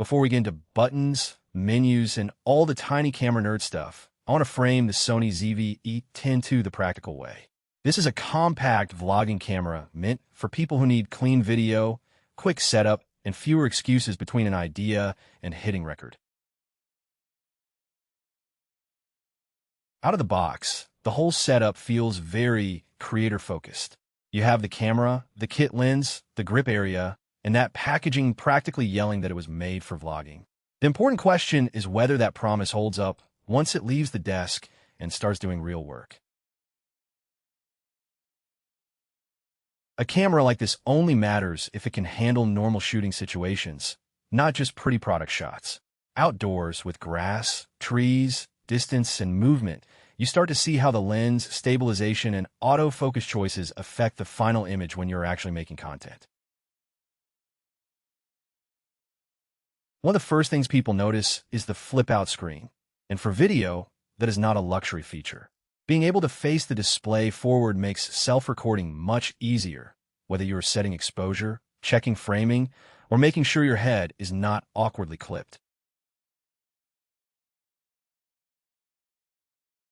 Before we get into buttons, menus, and all the tiny camera nerd stuff, I want to frame the Sony ZV-E10 II the practical way. This is a compact vlogging camera meant for people who need clean video, quick setup, and fewer excuses between an idea and hitting record. Out of the box, the whole setup feels very creator-focused. You have the camera, the kit lens, the grip area, and that packaging practically yelling that it was made for vlogging. The important question is whether that promise holds up once it leaves the desk and starts doing real work. A camera like this only matters if it can handle normal shooting situations, not just pretty product shots. Outdoors with grass, trees, distance, and movement, you start to see how the lens, stabilization, and autofocus choices affect the final image when you're actually making content. One of the first things people notice is the flip-out screen. And for video, that is not a luxury feature. Being able to face the display forward makes self-recording much easier, whether you are setting exposure, checking framing, or making sure your head is not awkwardly clipped.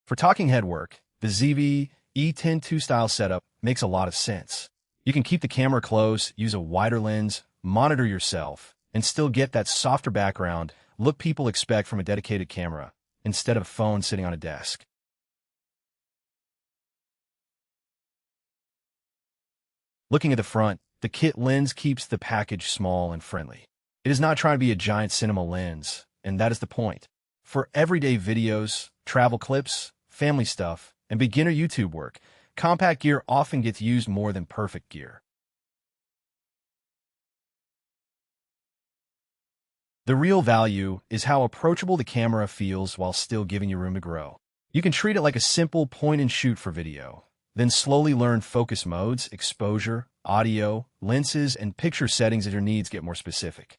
For talking head work, the ZV-E10 II style setup makes a lot of sense. You can keep the camera close, use a wider lens, monitor yourself, and still get that softer background look people expect from a dedicated camera, instead of a phone sitting on a desk. Looking at the front, the kit lens keeps the package small and friendly. It is not trying to be a giant cinema lens, and that is the point. For everyday videos, travel clips, family stuff, and beginner YouTube work, compact gear often gets used more than perfect gear. The real value is how approachable the camera feels while still giving you room to grow. You can treat it like a simple point-and-shoot for video, then slowly learn focus modes, exposure, audio, lenses, and picture settings as your needs get more specific.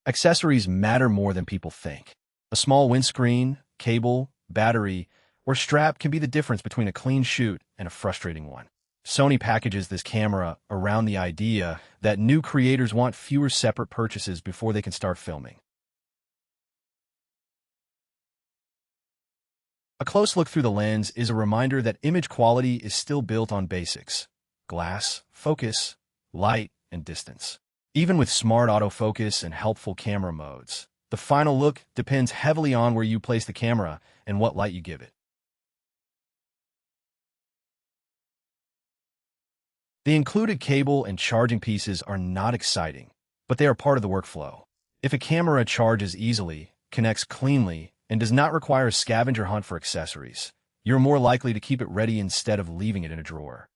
Accessories matter more than people think. A small windscreen, cable, battery, or strap can be the difference between a clean shoot and a frustrating one. Sony packages this camera around the idea that new creators want fewer separate purchases before they can start filming. A close look through the lens is a reminder that image quality is still built on basics: glass, focus, light, and distance. Even with smart autofocus and helpful camera modes, the final look depends heavily on where you place the camera and what light you give it. The included cable and charging pieces are not exciting, but they are part of the workflow. If a camera charges easily, connects cleanly, and does not require a scavenger hunt for accessories, you're more likely to keep it ready instead of leaving it in a drawer.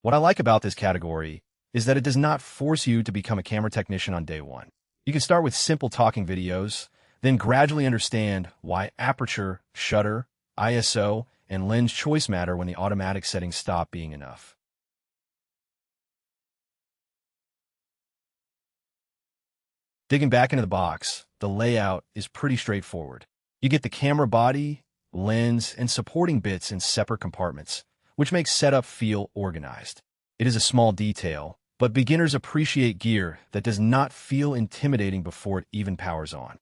What I like about this category is that it does not force you to become a camera technician on day one. You can start with simple talking videos, then gradually understand why aperture, shutter, ISO, and lens choice matter when the automatic settings stop being enough. Digging back into the box, the layout is pretty straightforward. You get the camera body, lens, and supporting bits in separate compartments, which makes setup feel organized. It is a small detail, but beginners appreciate gear that does not feel intimidating before it even powers on.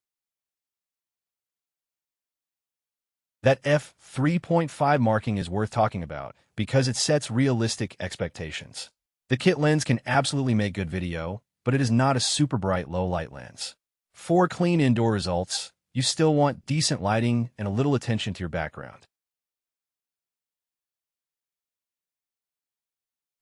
That f3.5 marking is worth talking about because it sets realistic expectations. The kit lens can absolutely make good video, but it is not a super bright low-light lens. For clean indoor results, you still want decent lighting and a little attention to your background.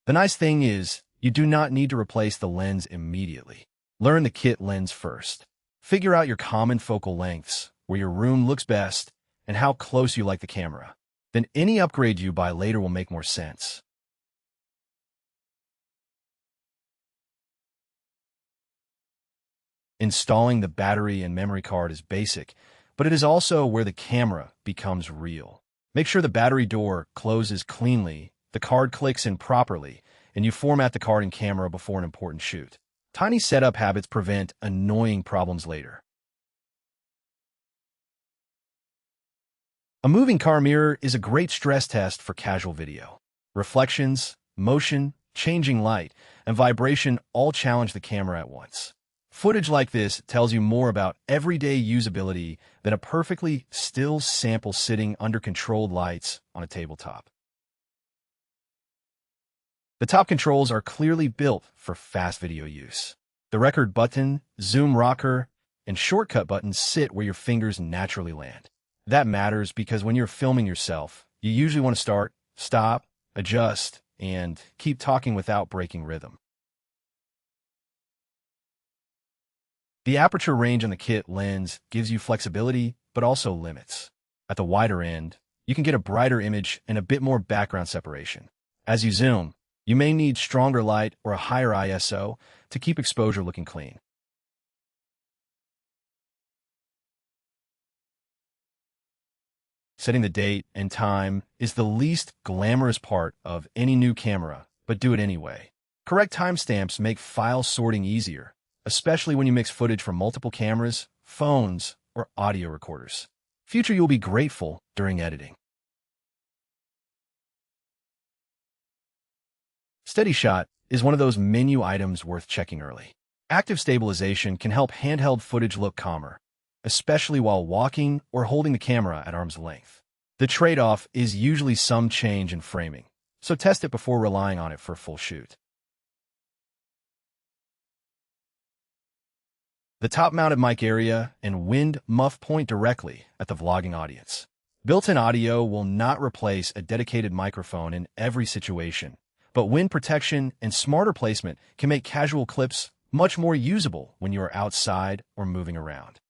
The nice thing is, you do not need to replace the lens immediately. Learn the kit lens first. Figure out your common focal lengths, where your room looks best, and how close you like the camera. Then any upgrade you buy later will make more sense. Installing the battery and memory card is basic, but it is also where the camera becomes real. Make sure the battery door closes cleanly, the card clicks in properly, and you format the card and camera before an important shoot. Tiny setup habits prevent annoying problems later. A moving car mirror is a great stress test for casual video. Reflections, motion, changing light, and vibration all challenge the camera at once. Footage like this tells you more about everyday usability than a perfectly still sample sitting under controlled lights on a tabletop. The top controls are clearly built for fast video use. The record button, zoom rocker, and shortcut buttons sit where your fingers naturally land. That matters because when you're filming yourself, you usually want to start, stop, adjust, and keep talking without breaking rhythm. The aperture range on the kit lens gives you flexibility, but also limits. At the wider end, you can get a brighter image and a bit more background separation. As you zoom, you may need stronger light or a higher ISO to keep exposure looking clean. Setting the date and time is the least glamorous part of any new camera, but do it anyway. Correct timestamps make file sorting easier, especially when you mix footage from multiple cameras, phones, or audio recorders. Future you'll be grateful during editing. Steady shot is one of those menu items worth checking early. Active stabilization can help handheld footage look calmer, especially while walking or holding the camera at arm's length. The trade-off is usually some change in framing, so test it before relying on it for a full shoot. The top-mounted mic area and wind muff point directly at the vlogging audience. Built-in audio will not replace a dedicated microphone in every situation, but wind protection and smarter placement can make casual clips much more usable when you are outside or moving around.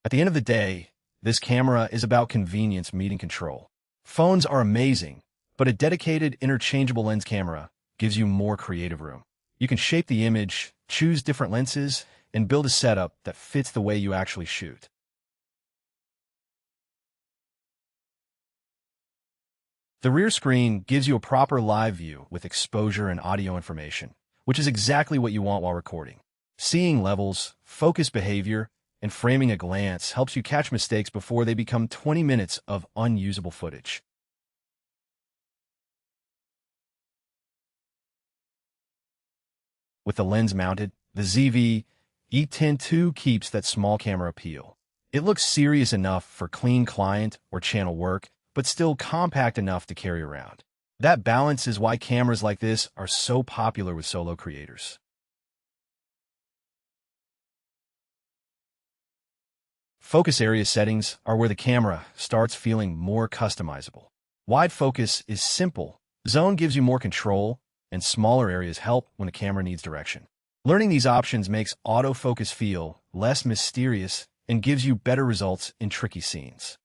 At the end of the day, this camera is about convenience meeting control. Phones are amazing, but a dedicated interchangeable lens camera gives you more creative room. You can shape the image, choose different lenses, and build a setup that fits the way you actually shoot. The rear screen gives you a proper live view with exposure and audio information, which is exactly what you want while recording. Seeing levels, focus behavior, and framing a glance helps you catch mistakes before they become 20 minutes of unusable footage. With the lens mounted, the ZV-E10 II keeps that small camera appeal. It looks serious enough for clean client or channel work, but still compact enough to carry around. That balance is why cameras like this are so popular with solo creators. Focus area settings are where the camera starts feeling more customizable. Wide focus is simple. Zone gives you more control, and smaller areas help when the camera needs direction. Learning these options makes autofocus feel less mysterious and gives you better results in tricky scenes.